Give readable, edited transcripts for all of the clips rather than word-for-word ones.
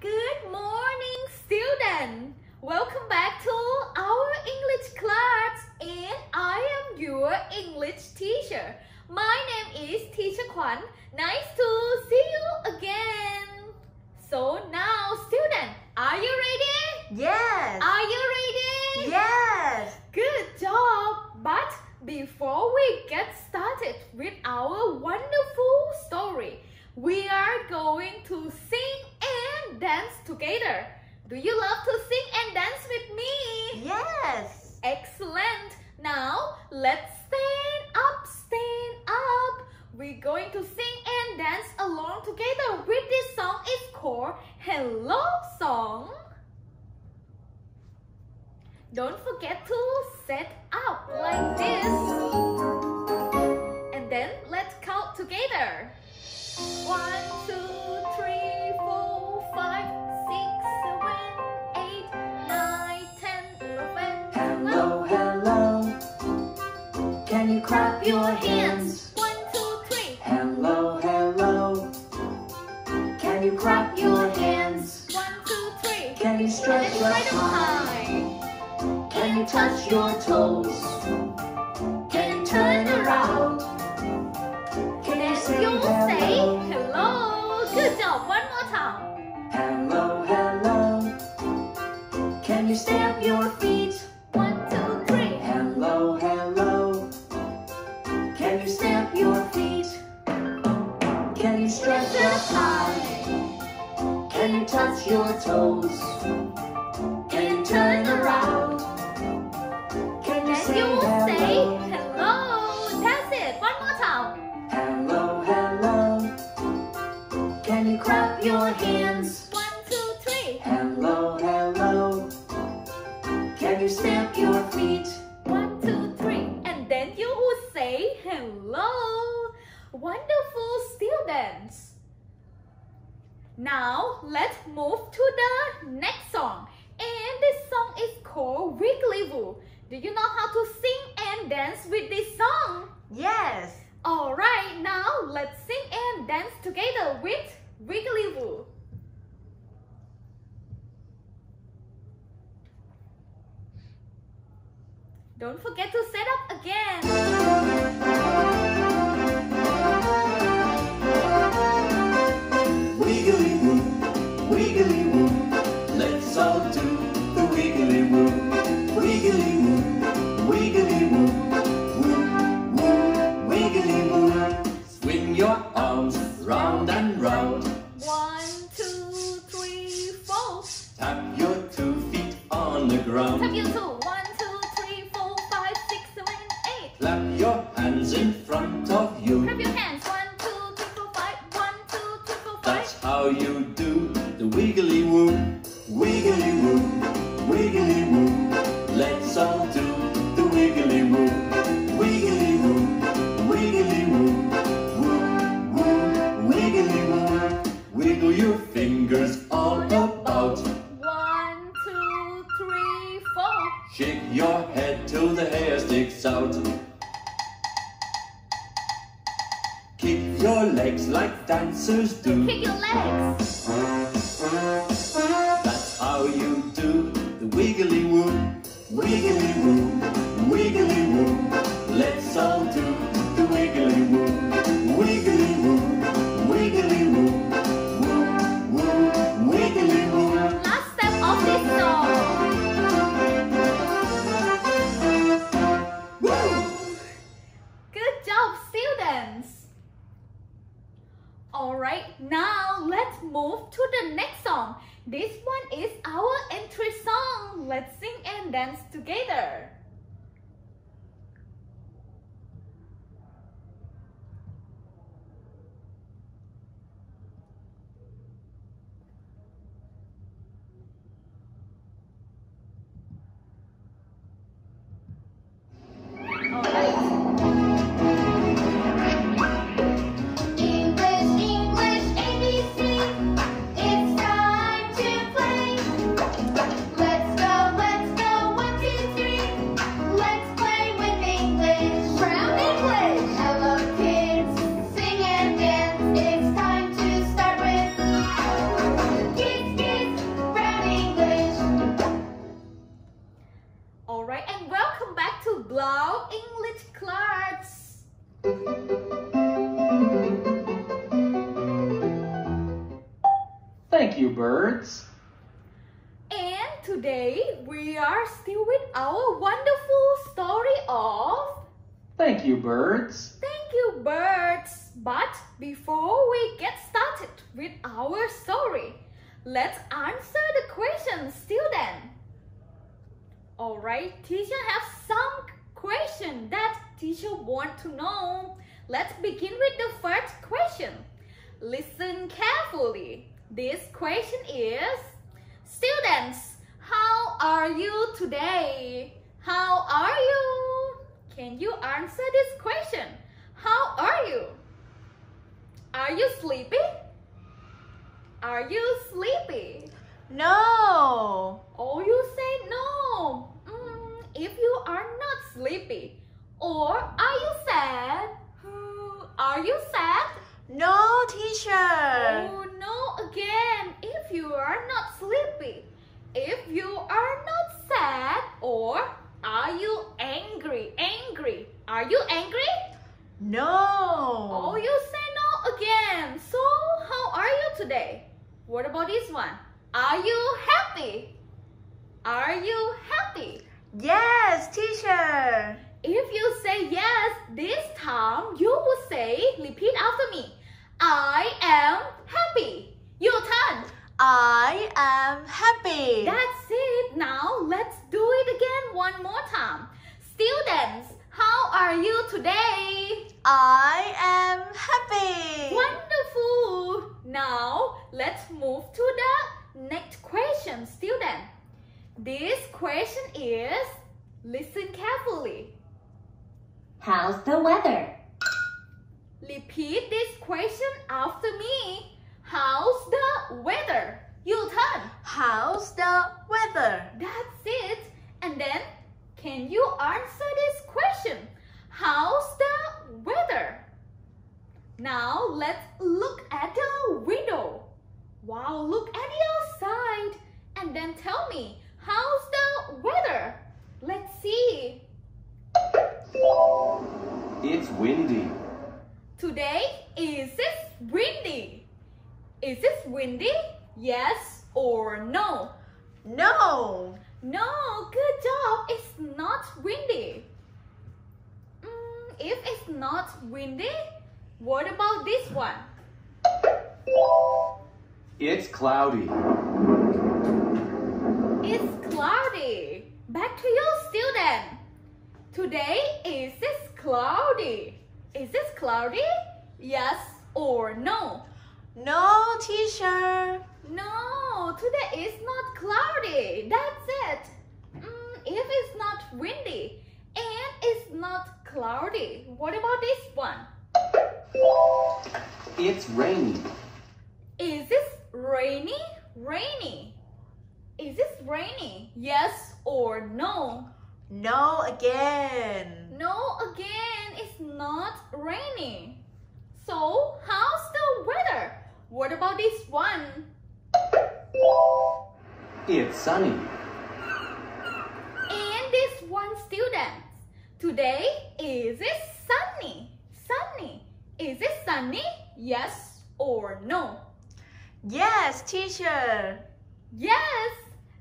Good morning, student. Welcome back to our English class, and I am your English teacher. My name is Teacher Kwan. Nice to see you again. So now, student, are you ready? Yes. Are you ready? Yes. Good job. But before we get started with our wonderful story, we are going to sing and dance together. Do you love to sing and dance with me? Yes. Excellent. Now, let's stand up, stand up. We're going to sing and dance along together with this song. It's called Hello Song. Don't forget to set up like this. And then let's count together. 1, 2, 3, 4, 5, 6, 7, 8, 9, 10, 11. Hello, hello. Can you clap your hands? 1, 2, 3. Hello, hello. Can you clap your hands? 1, 2, 3. Can you stretch your high? Can you touch your toes? Can you turn around? Can you say You say hello? hello. Good job. One more time. Hello, hello. Can you stamp your feet? 1, 2, 3. Hello, hello. Can you stamp your feet? Can you stretch your thigh? Can you touch your toes? Can you turn around? Can you And say you say hello? hello. That's it. One more time. Hello, hello. Can you clap your hands? 1, 2, 3. Hello, hello. Can you stamp your feet? 1, 2, 3. And then you would say hello. Wonderful students. Now let's move to the next song. And this song is called Wiggly Woo. Do you know how to sing and dance with this song? Yes. Alright, now let's sing and dance together with Wiggly Woo. Don't forget to set up again. Wiggly woo, wiggly woo. Let's all do the wiggly woo. Wiggly woo, wiggly woo. Woo, woo, wiggly woo. Swing your arms round and round. 1, 2, 3, 4. Tap your 2 feet on the ground. Tap your toe. 1, 2, 3, 4, 5, 6, 7, 8. Clap your hands in front of you. Clap your hands. 1, 2, 3, 4, 5. 1, 2, 3, 4, 5. That's how you do the wiggly woo. Wiggly woo, wiggly woo. Let's all do the wiggly woo. Wiggly woo, wiggly woo. Woo, woo, wiggly woo. Wiggle your fingers all about. 1, 2, 3, 4. Shake your head till the hair sticks out. Kick your legs like dancers do. Kick your legs. That's how you do the wiggly woo. Wiggly woo, wiggly woo. Let's all do the wiggly woo. Wiggly woo, wiggly woo. Woo, woo, wiggly woo. Last step of this song. Woo! Good job, students. Alright, now let's move to the next song. This one is our entry song. Let's sing and dance together. Alright. English, English, ABC. It's time to play. Let's go, 1, 2, 3. Thank you, birds. And today we are still with our wonderful story of Thank you, birds. Thank you, birds. But before we get started with our story, let's answer the question, student. Alright, teacher has some question that teacher want to know. Let's begin with the first question. Listen carefully. This question is, students, how are you today? How are you? Can you answer this question? How are you? Are you sleepy? Are you sleepy? No. Oh, you say no. If you are not sleepy, or are you sad? Are you sad? No, teacher. Oh, no again. If you are not sleepy, if you are not sad, or are you angry? Angry. Are you angry? No. Oh, you say no again. So, how are you today? What about this one? Are you happy? Are you happy? Yes, teacher. If you say yes, this time you will say, repeat after me. I am happy. Your turn. I am happy. That's it. Now let's do it again one more time. Students, how are you today? I am happy. Wonderful. Now let's move to the next question, student. This question is, listen carefully. How's the weather? Repeat this question after me. How's the weather? Your turn. How's the weather? That's it. And then, can you answer this question? How's the weather? Now, let's look at the window. Wow, look at the outside. And then tell me, how's the weather? Let's see. It's windy. Today, is it windy? Is it windy? Yes or no? No. No, good job. It's not windy. If it's not windy, what about this one? It's cloudy. It's cloudy. Back to you, student. Today, is it cloudy? Is it cloudy? Yes or no? No, teacher. No, today is not cloudy. That's it. If it's not windy and it's not cloudy, what about this one? It's rainy. Is this rainy? Rainy. Is this rainy? Yes or no? No again. No again, it's not rainy. So, how's the weather? What about this one? It's sunny. And this one, students. Today, is it sunny? Sunny. Is it sunny? Yes or no? Yes, teacher. Yes,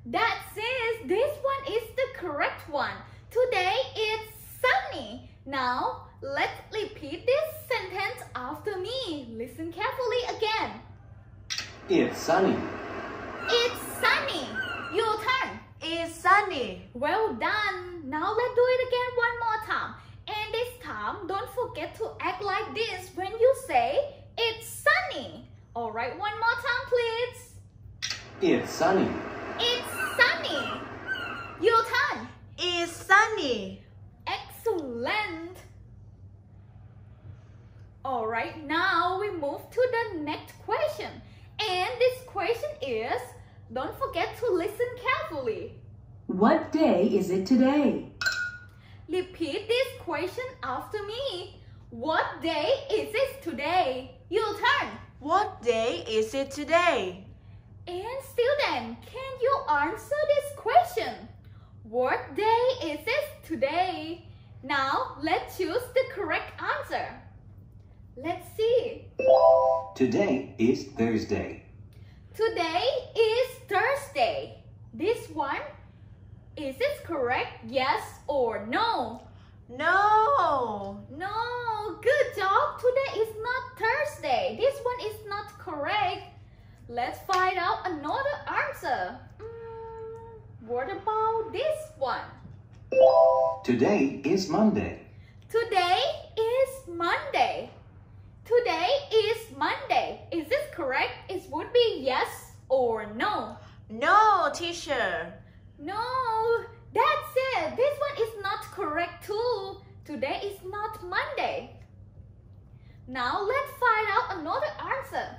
that's it. This one is the correct one. Today, it's sunny. Now, let's repeat this sentence after me. Listen carefully again. It's sunny. It's sunny. Your turn. It's sunny. Well done. Now let's do it again one more time. And this time, don't forget to act like this when you say it's sunny. Alright, one more time, please. It's sunny. It's sunny. Your turn. It's sunny. Excellent. Alright, now we move to the next question. And this question is, don't forget to listen carefully. What day is it today? Repeat this question after me. What day is it today? Your turn. What day is it today? And student, can you answer this question? What day is it today? Now, let's choose the correct answer. Let's see. Today is Thursday. Today is Thursday. This one, is it correct? Yes or no? No. No, good job. Today is not Thursday. This one is not correct. Let's find out another answer. What about this one? Today is Monday. Today is Monday. Today is Monday. Is this correct? It would be yes or no. No, teacher. No, that's it. This one is not correct too. Today is not Monday. Now let's find out another answer.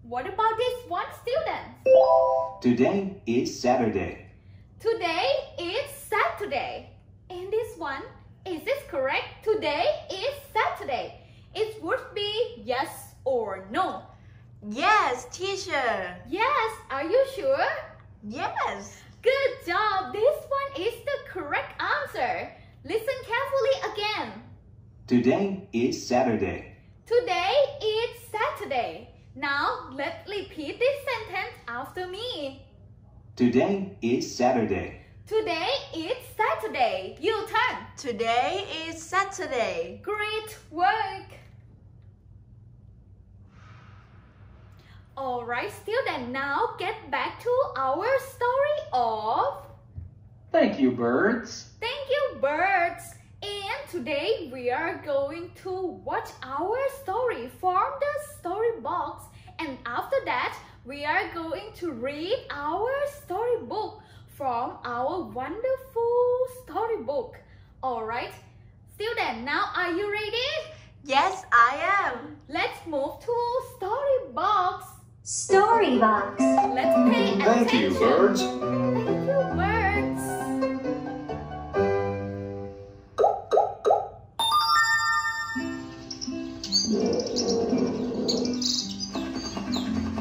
What about this one, students? Today is Saturday. Today is Saturday. And this one, is this correct? Today is Saturday. It would be yes or no. Yes, teacher. Yes, are you sure? Yes. Good job. This one is the correct answer. Listen carefully again. Today is Saturday. Today is Saturday. Now let's repeat this sentence after me. Today is Saturday. Today is Saturday. Your turn. Today is Saturday. Great work. Alright, students, now get back to our story of... Thank you, birds. Thank you, birds. And today we are going to watch our story from the story box. And after that, we are going to read our storybook from our wonderful storybook. Alright, students, now are you ready? Yes, I am. Let's move to story box. Storybox. Let's pay attention. Thank you, birds. Thank you, birds.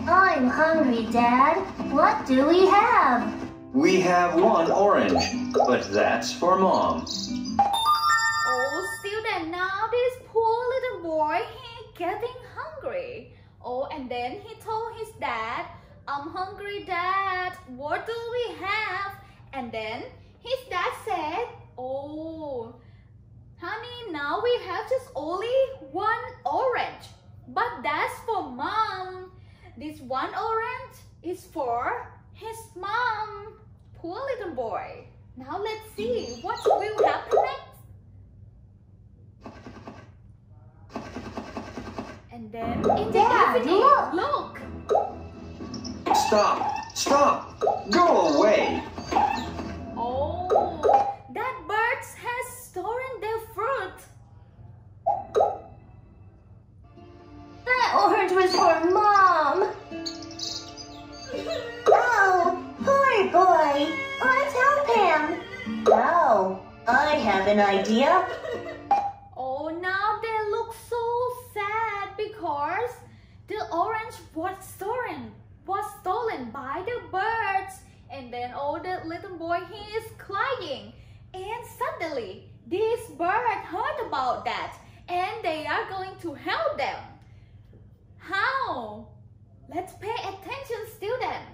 I'm hungry, Dad. What do we have? We have one orange, but that's for Mom. Oh, student, now this poor little boy, he getting hungry. Oh, and then he told his dad, I'm hungry, Dad. What do we have? And then his dad said, oh, honey, now we have just only one orange. But that's for Mom. This one orange is for his mom. Poor little boy. Now let's see what will happen next. And then in the Dad, evening, look. Stop! Stop! Go away! Oh, that bird has stolen their fruit. That orange was for Mom. Oh, poor boy. Let's help him. Oh, I have an idea. Oh, now they look so sad because the orange was stolen by the birds. And then the little boy, he is crying. And suddenly, this bird heard about that and they are going to help them. How? Let's pay attention, students.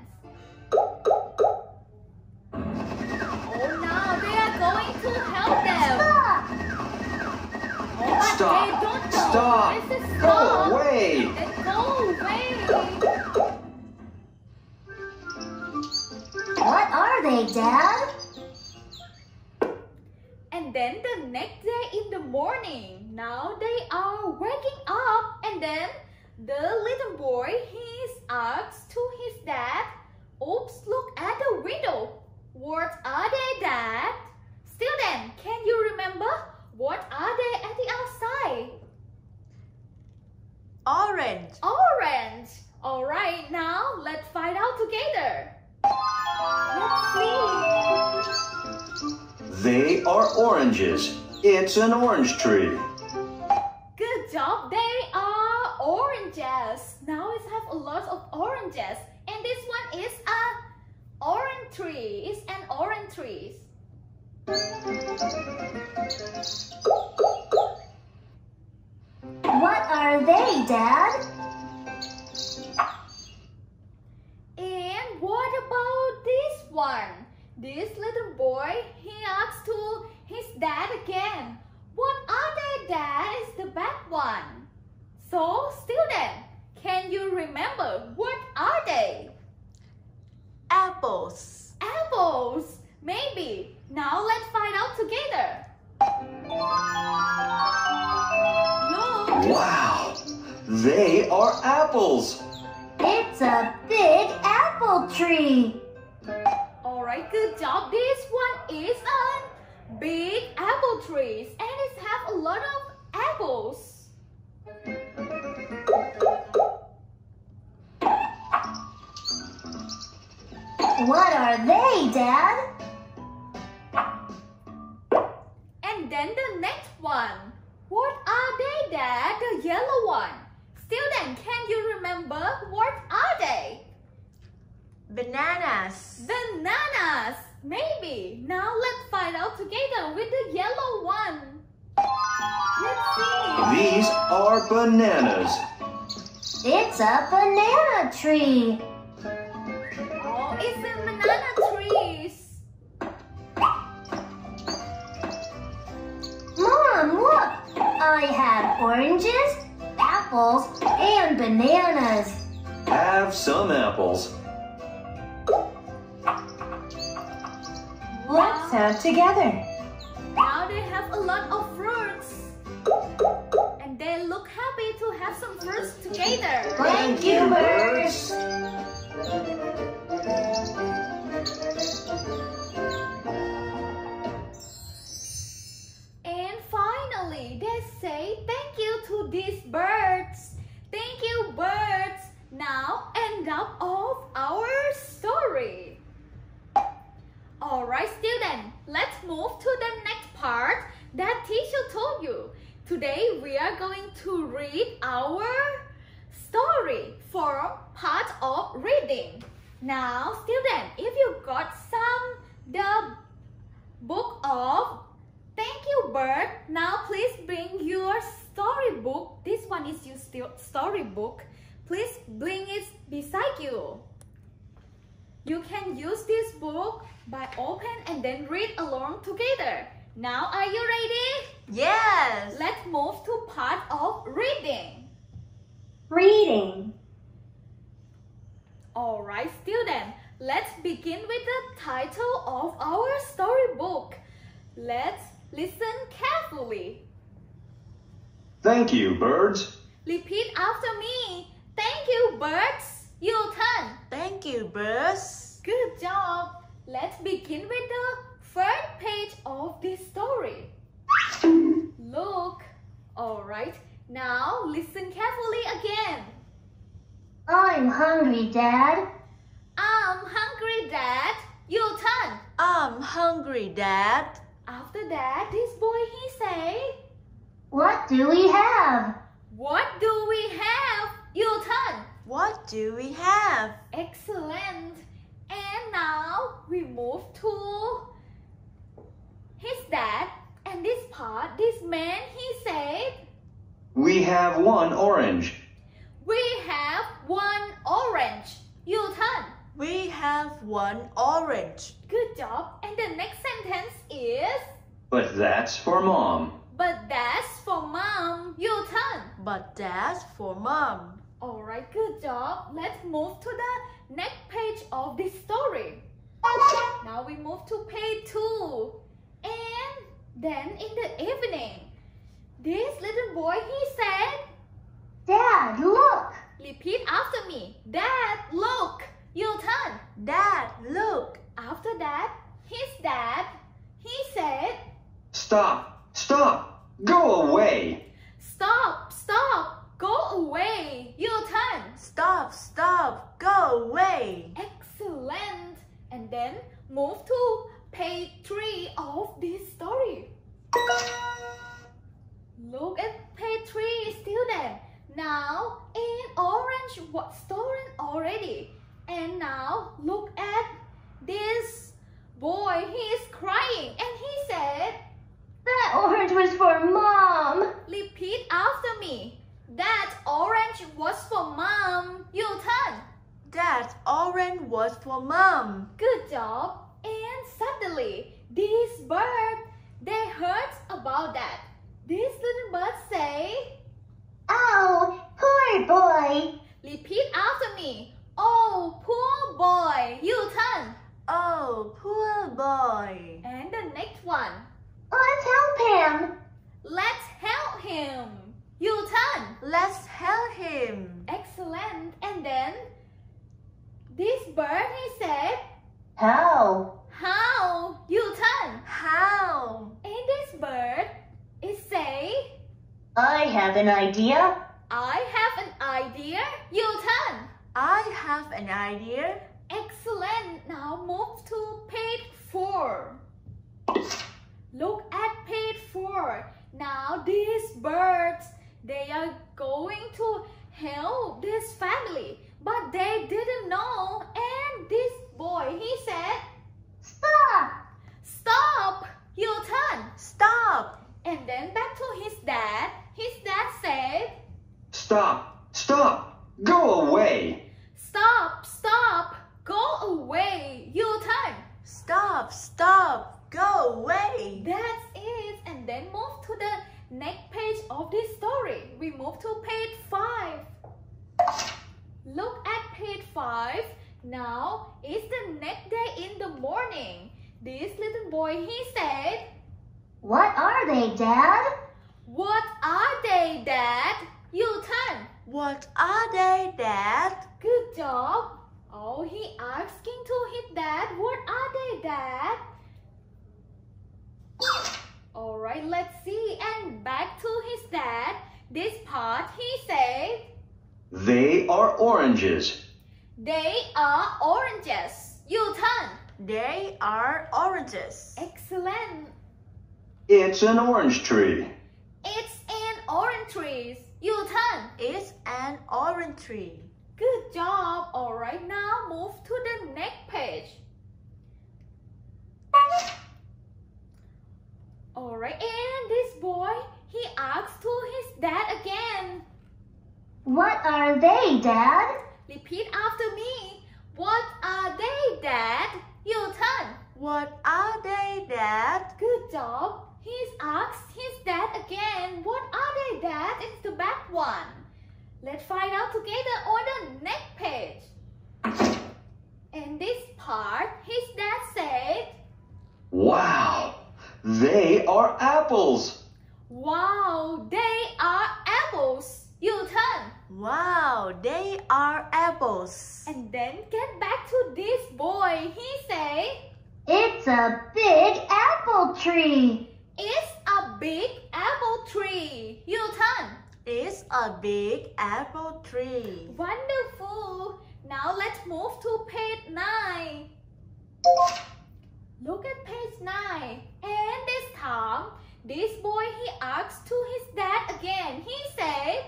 Oh, now they are going to help them. Oh, but Stop. they don't know. Stop. This is Go stop. away. Then go away. What are they, Dad? And then the next day in the morning, now they are waking up, and then the little boy, he asks to his dad, oops, look at the window. What are they, Dad? Student, can you remember? What are they at the outside? Orange. Orange. Alright, now let's find out together. Let's see. They are oranges. It's an orange tree. Good job, they are oranges. Now we have a lot of oranges. And this one is a orange tree. It's an orange tree. What are they, Dad? this little boy, he asked to his dad again, what are they, Dad? Is the back one. So, student, can you remember what are they? Apples. Apples. Maybe. Now let's find out together. Look. Wow! They are apples! It's a big apple tree. Alright, good job. This one is a big apple tree and it has a lot of apples. What are they, Dad? And then the next one. What are they, Dad? The yellow one. Student, can you remember what are they? Bananas. Bananas. Maybe. Now let's find out together with the yellow one. Let's see. These are bananas. It's a banana tree. Oh, it's a banana trees. Mom, look! I have oranges, apples, and bananas. Have some apples. Let's have together. Now they have a lot of fruits. And they look happy to have some fruits together. Thank you, birds. And finally, they say thank you to these birds. Thank you, birds. Now, end up of our story. Alright, student, let's move to the next part that teacher told you. Today, we are going to read our story from part of reading. Now, student, if you got the book of Thank You Bird, now please bring your storybook. This one is your storybook. Please bring it beside you. You can use this book by open and then read along together. Now, are you ready? Yes. Let's move to part of reading. Reading. Alright, student, let's begin with the title of our storybook. Let's listen carefully. Thank you, birds. Repeat after me. Thank you, birds. Your turn. Thank you, birds. Good job. Let's begin with the first page of this story. Look. Alright, now listen carefully again. I'm hungry, Dad. I'm hungry, Dad. Your turn. I'm hungry, Dad. After that, this boy he say, What do we have? what do we have? Your turn. What do we have? Excellent. And now we move to his dad. And this part, this man, he said, We have one orange. we have one orange. Your turn. We have one orange. Good job. And the next sentence is, But that's for Mom. but that's for mom. Your turn. But that's for Mom. Alright, good job. Let's move to the next page of this story. Now we move to page 2. And then in the evening, this little boy, he said, Dad, look! repeat after me. Dad, look. Your turn. Dad, look. After that, his dad, he said, Stop! Stop! Go away! stop, stop, go away. Your turn. Stop, stop, go away. Excellent. And then move to page 3 of this story. Look at page 3, student. Now, an orange was stolen already. And now, look at this boy. He is crying and he said, That orange was for Mom! repeat after me. That orange was for mom. Your turn. That orange was for Mom. Good job. And suddenly, these birds, they heard about that. These little birds say, Oh, poor boy. repeat after me. Oh, poor boy. You turn. Oh, poor boy. And the next one. Let's help him. Let's help him. You turn. Let's help him. Excellent. And then this bird, he said, How? how? You turn. How? And this bird, it say, I have an idea. I have an idea. You turn. I have an idea. Excellent. Now move to page 4. Look at page 4. Now these birds, they are going to help this family, but they didn't know. And this boy, he said, Stop. stop. You turn. Stop. And then back to his dad. His dad said, Stop! Stop! Go away! stop, stop, go away. You turn. Stop. Stop. Go away. That's it. And then move to the next page of this story. We move to page 5. Look at page 5. Now it's the next day in the morning. This little boy, he said, What are they, Dad? what are they, Dad? You turn. What are they, Dad? Good job. Oh, he asking to his dad, what are they, Dad? Alright, let's see. And back to his dad. This part, he said, They are oranges. they are oranges. You turn. They are oranges. Excellent. It's an orange tree. It's an orange tree. You turn. It's an orange tree. Good job. Alright, now move to the next page. Alright, and this boy, he asks to his dad again. What are they, Dad? Repeat after me. What are they, Dad? You turn. What are they, Dad? Good job. He's asked his dad again. What are they, Dad? It's the back one. Let's find out together on the next page. And this part, his dad said, Wow! They are apples. wow, they are apples. You turn. Wow, they are apples. And then get back to this boy. He say, It's a big apple tree. it's a big apple tree. You turn. It's a big apple tree. Wonderful. Now let's move to page 9. Look at page 9. And this time, this boy, he asks to his dad again. He said,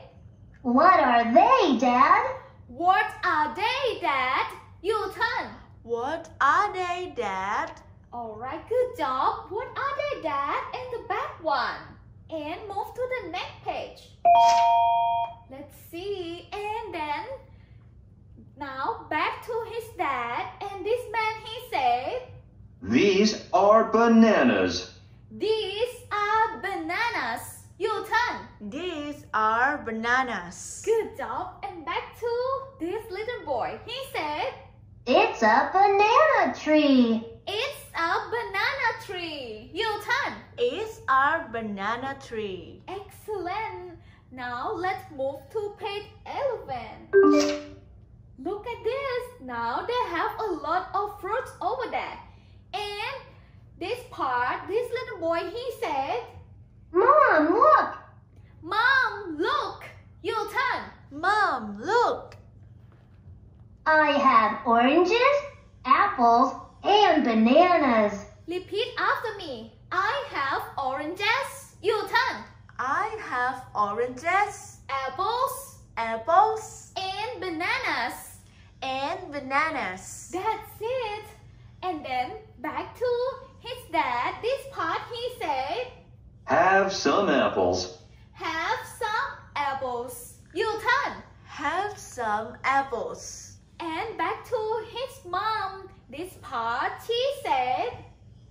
What are they, Dad? what are they, Dad? You turn. What are they, Dad? Alright, good job. What are they, Dad? And the back one. And move to the next page. Let's see. And then, now back to his dad. And this man, he said, These are bananas. these are bananas. You turn. These are bananas. Good job. And back to this little boy. He said, It's a banana tree. it's a banana tree. You turn. It's a banana tree. Excellent. Now let's move to page 11. Look at this. Now they have a lot of fruits over there. And this part, this little boy, he said, Mom, look. Mom, look. You turn. Mom, look. I have oranges, apples, and bananas. Repeat after me. I have oranges. You turn. I have oranges, Apples apples, and bananas. and bananas. That's it. And then back to his dad. This part he said, Have some apples. have some apples. You turn. Have some apples. And back to his mom. This part she said,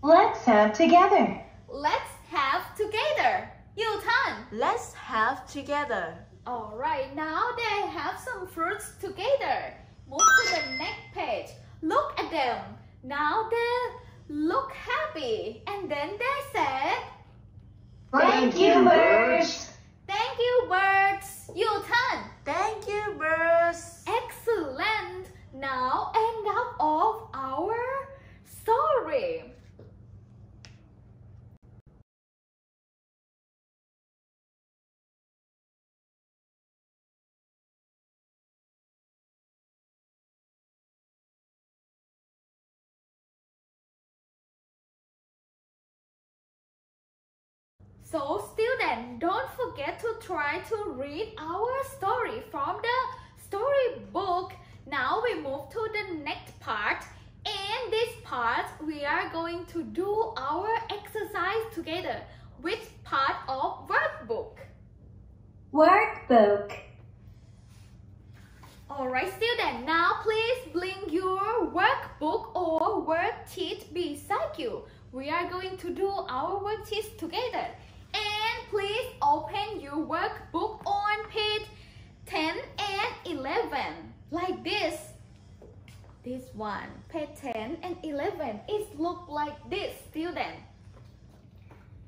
Let's have together. Let's have together. Your turn. Let's have together. Alright, now they have some fruits together. Move to the next page. Look at them. Now they look happy. And then they said, Thank you, birds. Thank you, birds. Your turn. Thank you, birds. Excellent. Now end up of our story. So students, don't forget to try to read our story from the storybook. Now we move to the next part. In this part, we are going to do our exercise together. Which part of workbook? Workbook. Alright students, now please bring your workbook or worksheet beside you. We are going to do our worksheets together. And please open your workbook on page 10 and 11. Like this. This one, page 10 and 11. It looks like this, student.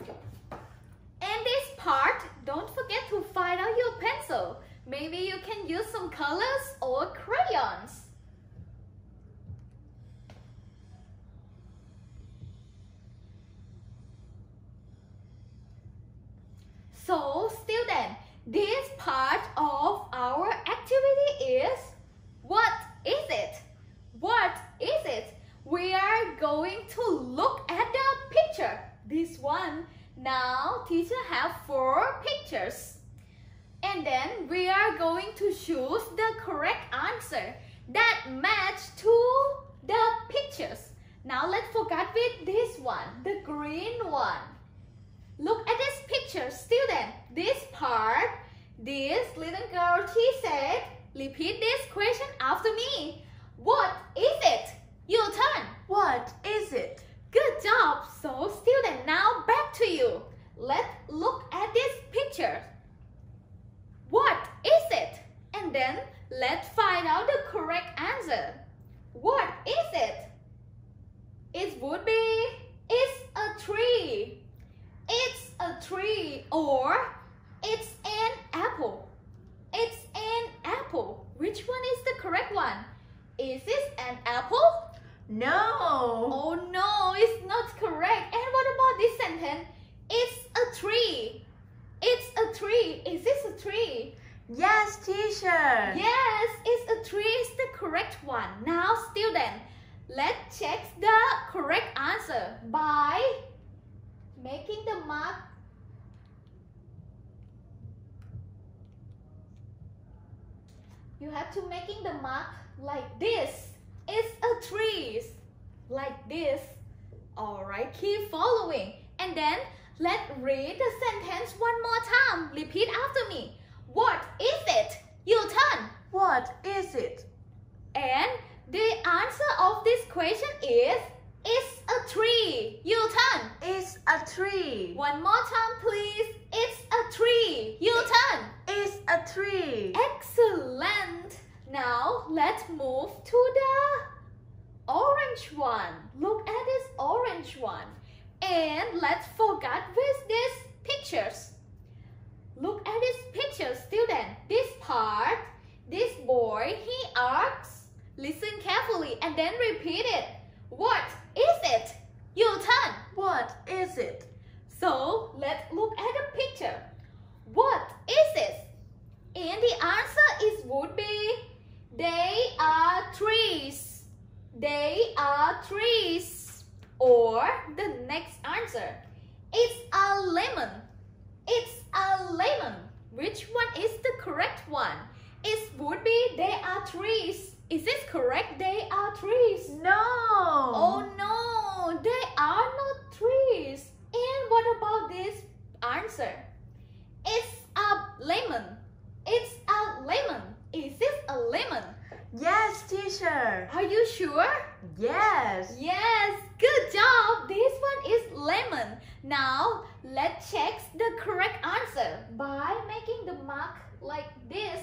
And this part, don't forget to find out your pencil. Maybe you can use some colors or crayons. So, student, this part of our activity is, what is it? What is it? We are going to look at the picture. This one. Now, teacher have 4 pictures. And then we are going to choose the correct answer that match to the pictures. Now let's focus with this one, the green one. Look at this picture, student. This part, this little girl, she said, repeat this question after me. What is it? Your turn. What is it? Good job. So student, now back to you. Let's look at this picture. What is it? And then let's find out the correct answer. What is it? It would be, it's a tree. It's a tree, or it's an apple. It's an apple. Which one is the correct one? Is this an apple? No. Oh no, it's not correct. And what about this sentence? It's a tree. It's a tree. Is this a tree? Yes, teacher. Yes, it's a tree. It's the correct one. Now, student, let's check the correct answer by making the mark. You have to making the mark like this. It's a tree. Like this. Alright, keep following. And then let's read the sentence one more time. Repeat after me. What is it? Your turn. What is it? And the answer of this question is, it's a tree. Your turn. It's a tree. One more time, please. It's a tree. Your turn. It's a tree. Excellent. Now let's move to the orange one. Look at this orange one. And let's focus with these pictures. Look at this picture, student. This part, this boy, he asks, listen carefully and then repeat it. What is it? Your turn. What is it? So let's look at the picture. What is it? And the answer is would be, they are trees. They are trees. Or the next answer, it's a lemon. It's a lemon. Which one is the correct one? It would be, they are trees. Is this correct? They are trees. No. Oh no, they are not trees. And what about this answer? It's a lemon. It's a lemon. Is this a lemon? Yes, teacher. Are you sure? Yes. Yes, good job. This Now, let's check the correct answer by making the mark like this.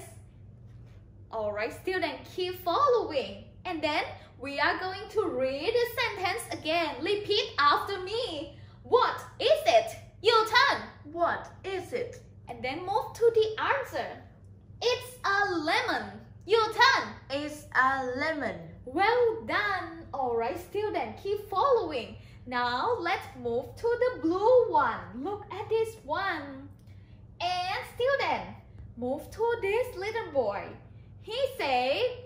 Alright, students, keep following. And then, we are going to read the sentence again. Repeat after me. What is it? Your turn. What is it? And then move to the answer. It's a lemon. Your turn. It's a lemon. Well done. Alright, students, keep following. Now, let's move to the blue one. Look at this one. And student, move to this little boy. He say,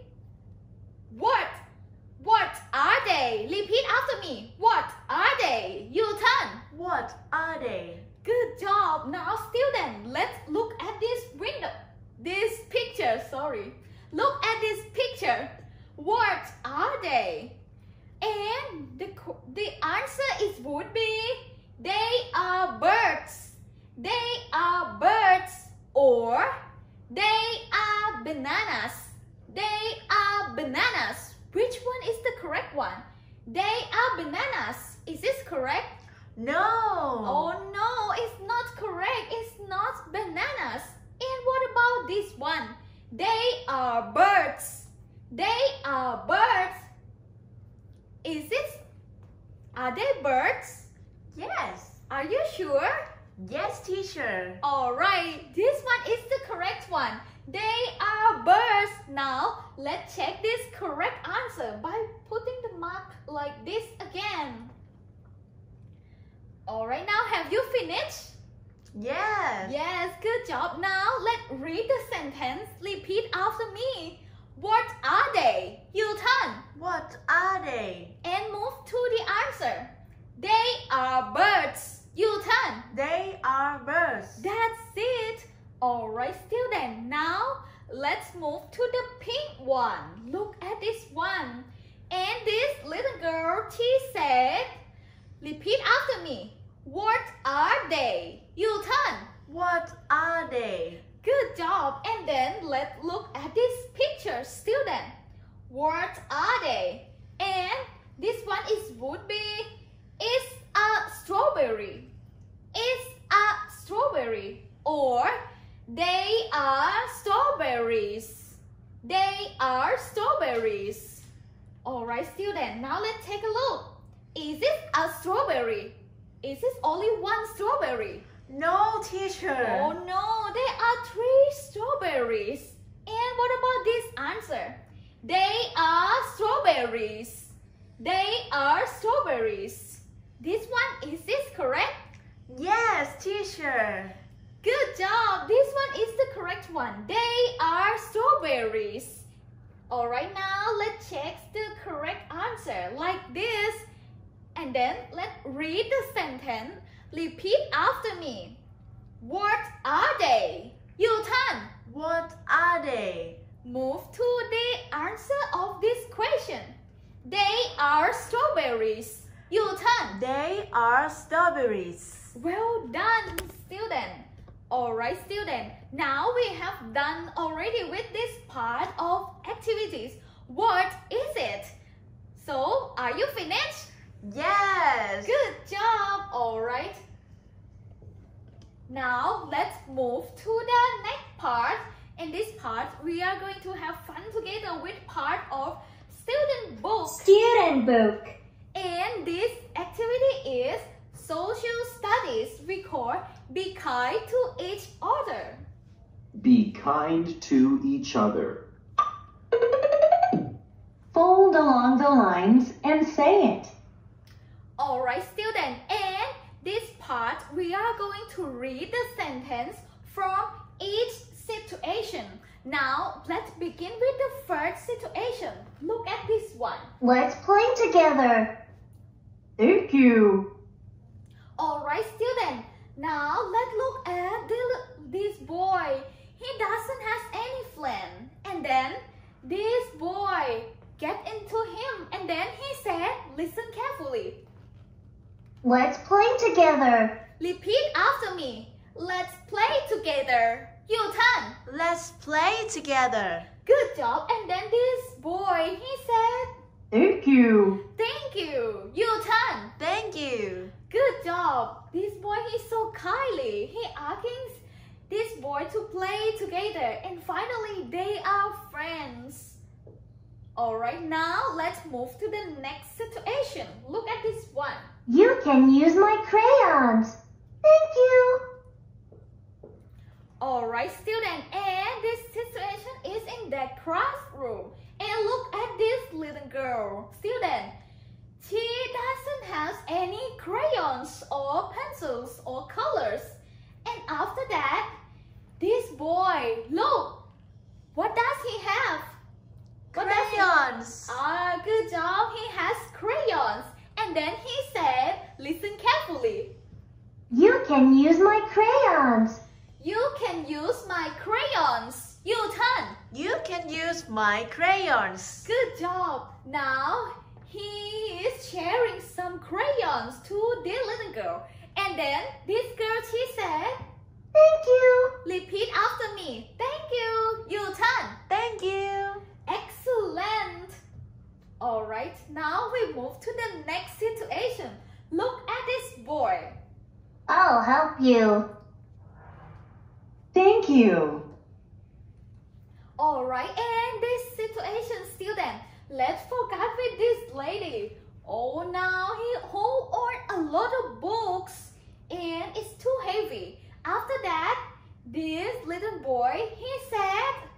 What are they? Repeat after me. What are they? Your turn. What are they? Good job. Now, student, let's look at this window. This picture, sorry. Look at this picture. What are they? And the answer would be, they are birds. They are birds. Or, they are bananas. They are bananas. Which one is the correct one? They are bananas. Is this correct? No. Oh no, it's not correct. It's not bananas. And what about this one? They are birds. They are birds. Are they birds? Yes. Are you sure? Yes, teacher. Alright, this one is the correct one. They are birds. Now, let's check this correct answer by putting the mark like this again. Alright, now have you finished? Yes. Yes, good job. Now, let's read the sentence. Repeat after me. What are they? Your turn. What are they? And move to the answer. They are birds. Your turn. They are birds. That's it. Alright, student. Now, let's move to the pink one. Look at this one. And this little girl, she said, repeat after me. What are they? Your turn. What are they? Good job. And then let's look at this picture, student. What are they? And this one would be, it's a strawberry. It's a strawberry. Or, they are strawberries. They are strawberries. Alright, student. Now let's take a look. Is it a strawberry? Is this only one strawberry? No, teacher. Oh no, there are 3 strawberries. And what about this answer? They are strawberries. They are strawberries. This one, is this correct? Yes, teacher. Good job. This one is the correct one. They are strawberries. Alright, now let's check the correct answer like this. And then let's read the sentence. Repeat after me. What are they? Your turn. What are they? Move to the answer of this question. They are strawberries. Your turn. They are strawberries. Well done, student. Alright, student. Now we have done already with this part of activities. What is it? So, are you finished? Yes. Good job. Alright. Now, let's move to the next part. In this part, we are going to have fun together with part of student book. Student book. And this activity is social studies. We call be kind to each other. Be kind to each other. Fold along the lines and say it. Alright, student. And this part, we are going to read the sentence from each situation. Now, let's begin with the first situation. Look at this one. Let's play together. Thank you. Alright, student. Now, let's look at this boy. He doesn't have any friend. And then, this boy get into him. And then he said, listen carefully. Let's play together. Repeat after me. Let's play together. Your turn. Let's play together. Good job. And then this boy, he said, Thank you. thank you. Your turn. Thank you. Good job. This boy is so kindly. He asks this boy to play together and finally they are friends. Alright, now let's move to the next situation. Look at this one. You can use my crayons. Thank you. Alright, student, and this situation is in the classroom. And look at this little girl. Student, she doesn't have any crayons or pencils or colors. And after that, this boy, look, what does he have? What does he- Crayons. Good job. He has crayons. And then he said, listen carefully. You can use my crayons. You can use my crayons. Your turn. You can use my crayons. Good job. Now he is sharing some crayons to this little girl. And then this girl, she said, Thank you. repeat after me. Thank you. Your turn. Thank you. Excellent. Alright, now we move to the next situation. Look at this boy. I'll help you. Thank you. Alright, and this situation, student, let's forget with this lady. Oh, now he hold on a lot of books and it's too heavy. After that, this little boy, he said,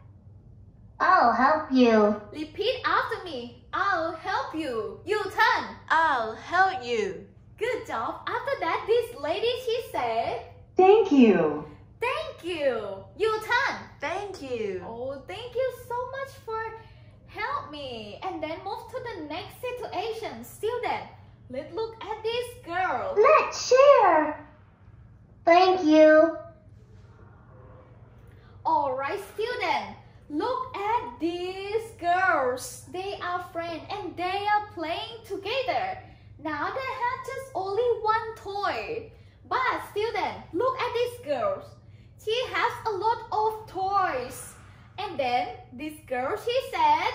I'll help you. repeat after me. I'll help you. Your turn. I'll help you. Good job. After that, this lady, she said, Thank you. thank you. Your turn. Thank you. Oh, thank you so much for help me. And then move to the next situation. Student, let's look at this girl. Let's share. Thank you. Alright, student, look at these girls. They are friends and they are playing together. Now they have just only one toy. But student, look at these girls. She has a lot of toys. And then this girl, she said,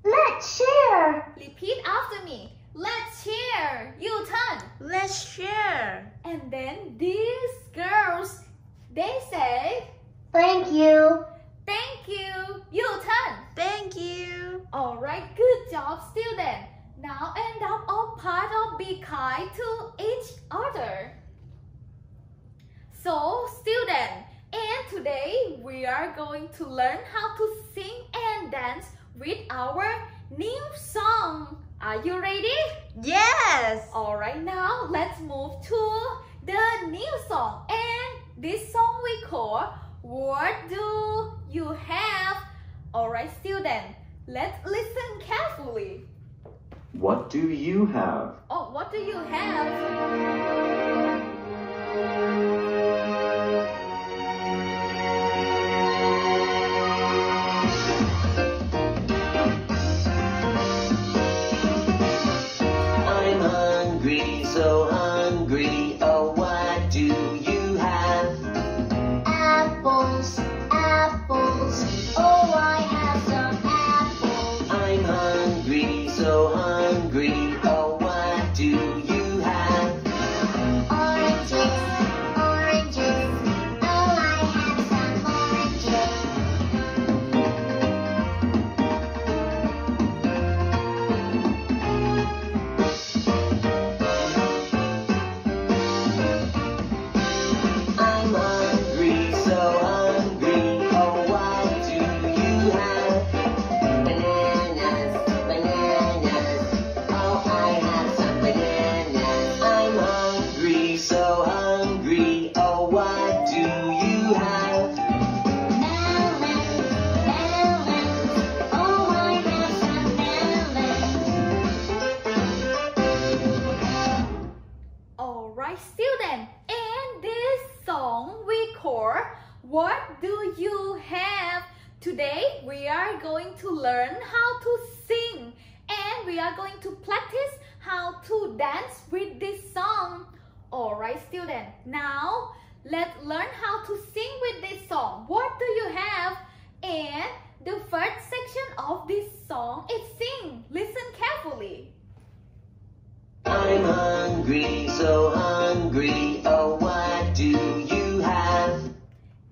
Let's share. repeat after me. Let's share. Your turn. Let's share. And then these girls, they say, Thank you. thank you. Your turn. Thank you. Alright, good job, student. Now end up all part of be kind to each other. So, student, and today we are going to learn how to sing and dance with our new song. Are you ready? Yes. Alright, now let's move to the new song. And this song we call What Do You Have? Alright, student, let's listen carefully. What do you have? Oh, what do you have? I'm hungry, so hungry. Oh, what do you have? Apples, apples. Oh, I have some apples. I'm hungry, so hungry. Oh, what do you have? Oranges, oranges. Oh, I have some oranges. I'm hungry, so hungry. Oh, what do you have? Bananas, bananas. Oh, I have some bananas. I'm hungry, so hungry. Oh, what do you have? Melons, melons. Oh, I have some melons. Alright, student, and this song we call What Do You Have? Today we are going to learn how to sing and we are going to practice how to dance with this song. Alright, student, now let's learn how to sing with this song. What do you have? And the first section of this song is sing. Listen carefully. hungry, so hungry. Oh, what do you have?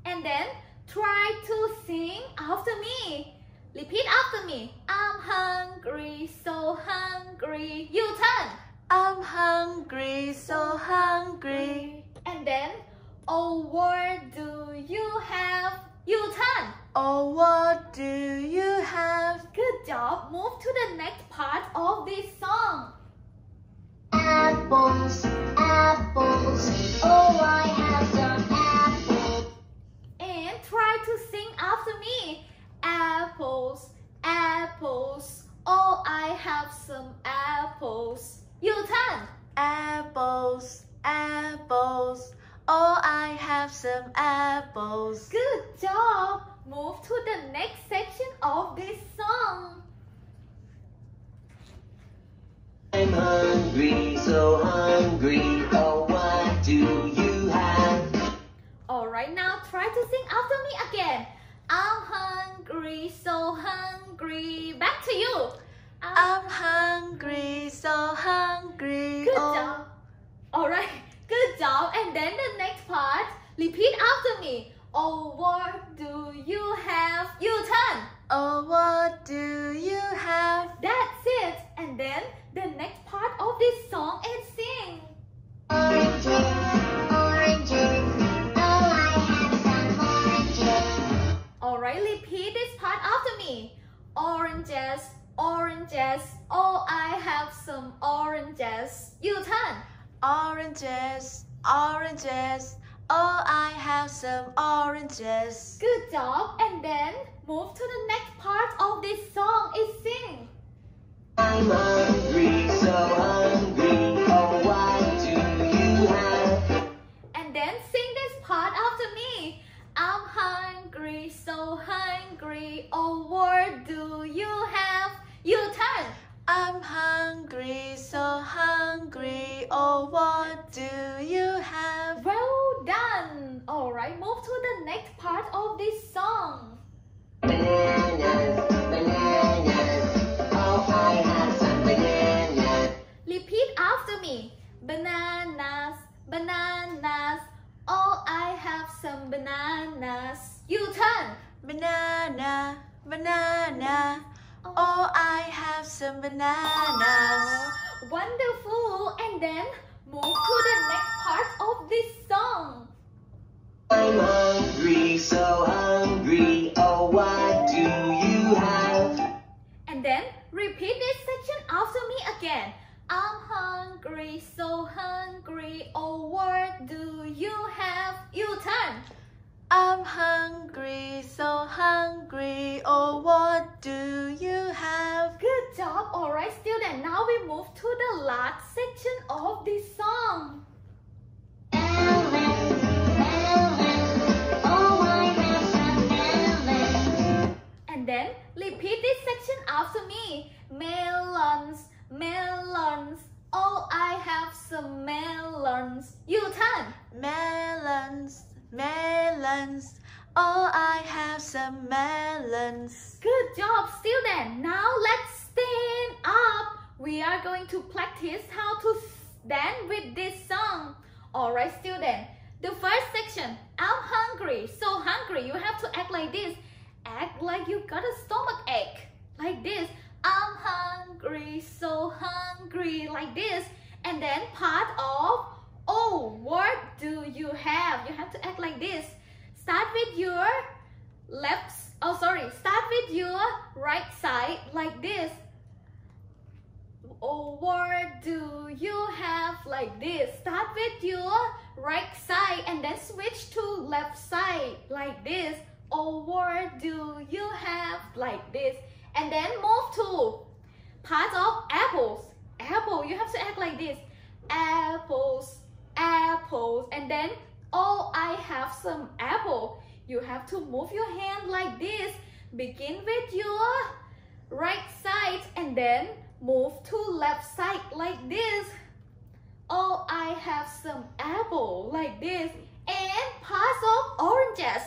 And then try to sing after me. Repeat after me. I'm hungry, so hungry. You turn. I'm hungry, so hungry. And then, oh, what do you have? You turn. Oh, what do you have? Good job. Move to the next part of this song. Apples, apples. Oh, I have some apples. And try to sing after me. Apples, apples. Oh, I have some apples. You turn. Apples, apples. Oh, I have some apples. Good job. Move to the next section of this song. I'm hungry, so hungry. Oh, what do you have? Alright, now try to sing after me again. I'm hungry, so hungry. Back to you. I'm hungry, so hungry. Good Oh, job. Alright, good job. And then the next part, repeat after me. Oh, what do you have? You turn. oh, what do you have? That's it. And then the next part of this song is sing. Oranges, oranges. Oh, I have some oranges. Alright, repeat this part after me. Oranges, oranges. Oh, I have some oranges. You turn. Oranges, oranges. Oh, I have some oranges. Good job. And then move to the next part of this song is sing. I'm hungry, so hungry. Oh, what do you have? And then sing this part after me. I'm hungry, so hungry. Oh, what do you have? You turn. I'm hungry, so hungry. Oh, what do you have? Well done. Alright, move to the next part of this song. Bananas, bananas. Oh, I have some bananas. Repeat after me. Bananas, bananas. Oh, I have some bananas. You turn. Banana, banana. Oh, I have some bananas. Wonderful. And then move to the next part of this song. I'm hungry, so hungry. Oh, what do you have? And then repeat this section after me again. I'm hungry, so hungry. Oh, what do you have? You turn. I'm hungry, so hungry. Oh, what do you have? Good job. Alright, student. Now we move to the last section of this song. Melons, melons. Oh, I have some melons. And then repeat this section after me. Melons, melons. Oh, I have some melons. You turn. Melons, melons. Oh, I have some melons. Good job, student. Now let's stand up. We are going to practice how to stand with this song. Alright, student. The first section. I'm hungry, so hungry. You have to act like this. Act like you got a stomach ache. Like this. I'm hungry, so hungry. Like this. And then part of, oh, what do you have? You have to act like this. Start with your start with your right side like this. Oh, what do you have? Like this. Start with your right side and then switch to left side like this. Oh, what do you have? Like this. And then move to part of apples. Apple, you have to act like this. Apples, apples. And then, oh, I have some apple. You have to move your hand like this. Begin with your right side and then move to left side like this. Oh, I have some apple like this. And parts of oranges.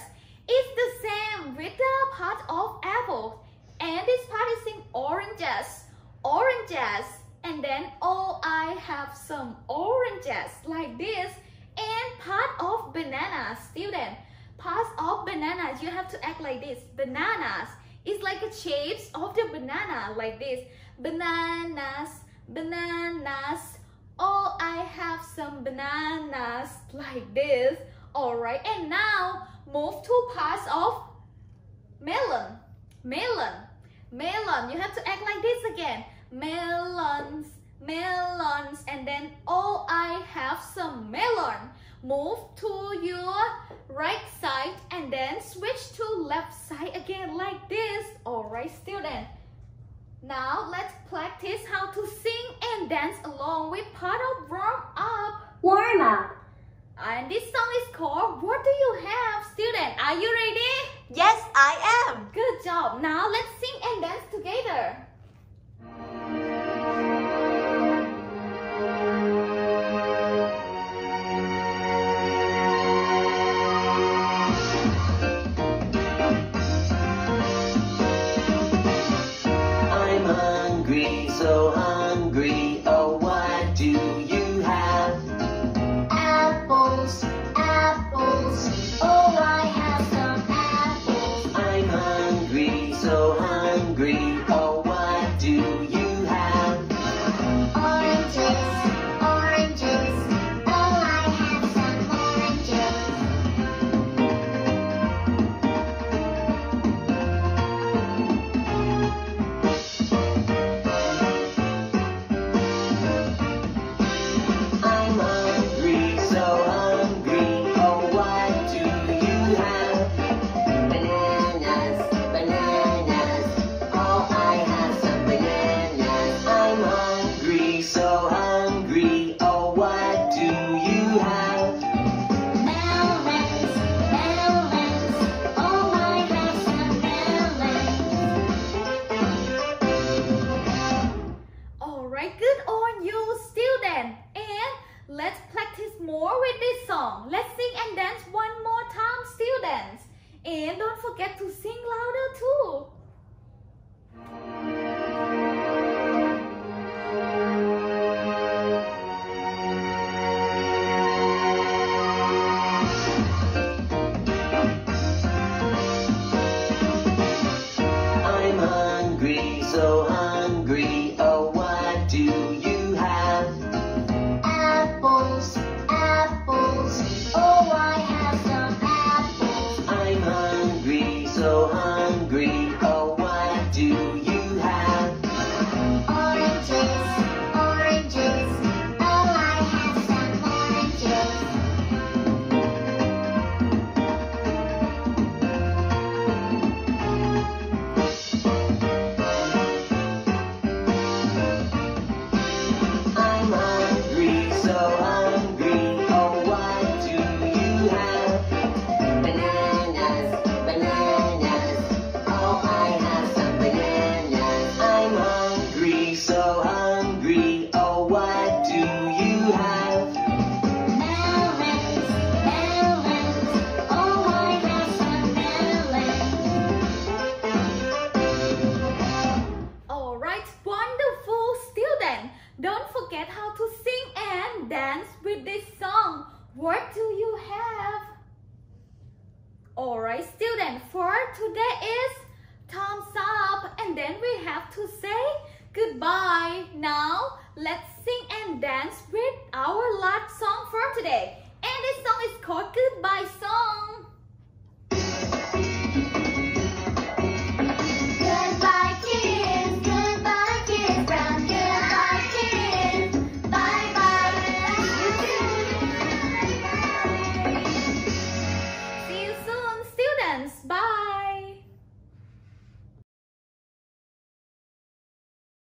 It's the same with the part of apple. And this part is in oranges. Oranges. And then, oh, I have some oranges. oranges like this, and part of bananas. Student, parts of bananas, you have to act like this. Bananas is like the shapes of the banana like this. Bananas, bananas. Oh, I have some bananas like this. Alright, and now move to parts of melon. Melon, melon. You have to act like this again. Melons, melons. And then, oh, I have some melon. Move to your right side and then switch to left side again like this. Alright, student. Now let's practice how to sing and dance along with part of warm up. Warm up. And this song is called What Do You Have? Student, are you ready? Yes, I am. Good job. Now let's sing and dance together. I'm hungry, so hungry. Oh, what do you have? Apples, apples. Oh, I have some apples. I'm hungry, so hungry. Oh, what do you have? Oranges, oranges. Oh, I have some oranges. I'm hungry, so hungry. Oh, what do you have? Bananas, bananas. Oh, I have some bananas. I'm hungry, so hungry. Oh, what do you have? Melons, melons. Oh, I have some melons. Alright, good on you, student. And let's practice more with this song. Let's sing and dance one more time, students. And don't forget to sing louder too. I'm hungry, so hungry. Oh, what do you have? Apples, apples. Oh, I have some apples. I'm hungry, so hungry. Oh, what do you have? Oranges, oranges. Oh, I have some oranges. I'm hungry, so hungry. Oh, what do you have? Bananas, bananas. Oh, I have some bananas. I'm hungry, so hungry. Oh, what do you have? Melons, melons. Oh, I have some melons. Alright, wonderful, student. Don't forget how to sing and dance with this song. What do you have? Alright, student, for today is thumbs up, and then we have to say goodbye. Now, let's sing and dance with our last song for today.